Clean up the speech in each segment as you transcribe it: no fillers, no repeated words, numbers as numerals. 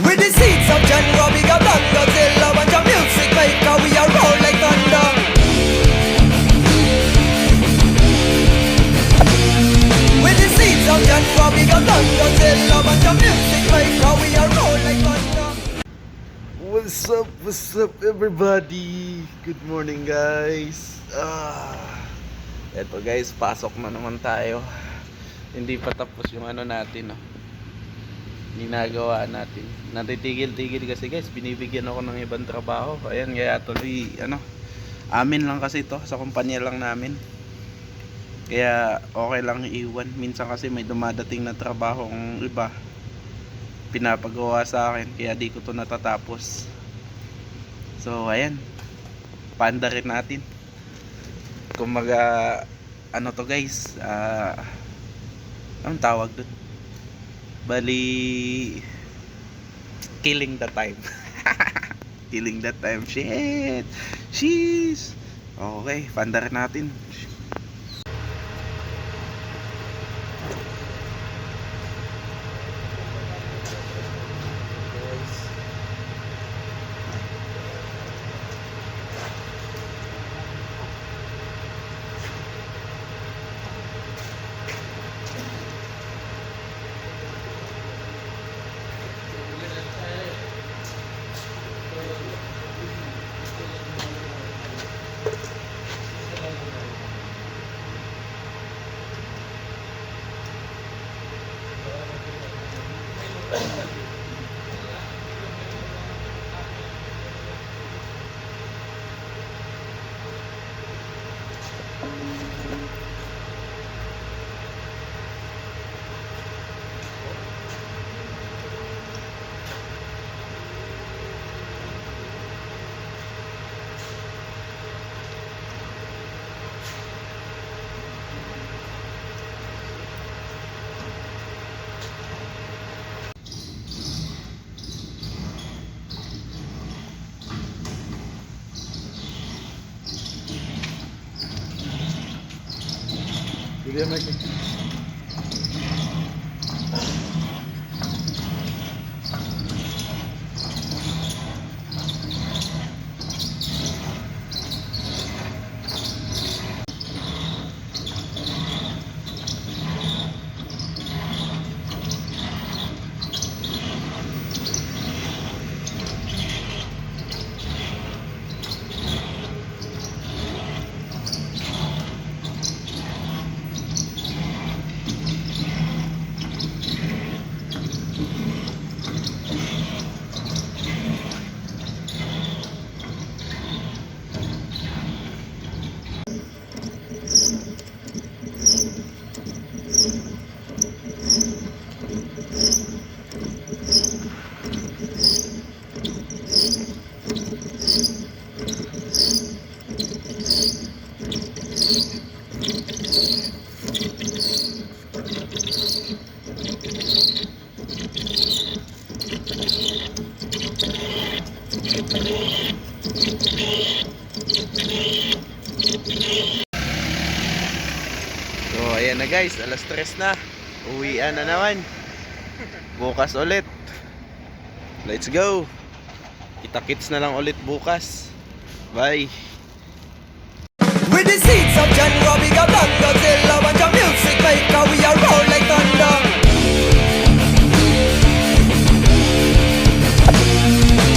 With the seeds of January, we got Godzilla, bunch of music maker, we are roll like thunder. With the seeds of January, we got Godzilla, bunch of music maker, we are roll like thunder. What's up everybody? Good morning guys. Eto guys, pasok na naman tayo. Hindi pa tapos yung ano natin, no? Ginagawa natin. Natitigil-tigil kasi guys, binibigyan ako ng ibang trabaho. Ayan, kaya tuloy, amin lang kasi to, sa kumpanya lang namin. Kaya okay lang iwan. Minsan kasi may dumadating na trabaho ng iba, pinapagawa sa akin, kaya di ko to natatapos. So ayan, panda rin natin. Kumaga, ano to guys, anong tawag dun? Bali, killing the time. Killing the time. Shit. Sheesh. Okay, panda rin natin. Dia make So ayan na guys, alas 3 na. Uwian na naman. Bukas ulit. Let's go. Kita-kits na lang ulit bukas. Bye. With the seeds of January, we got Godzilla, bunch of music maker, we are roll like thunder.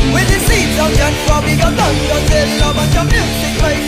With the seeds of January, we got Godzilla, bunch of music maker.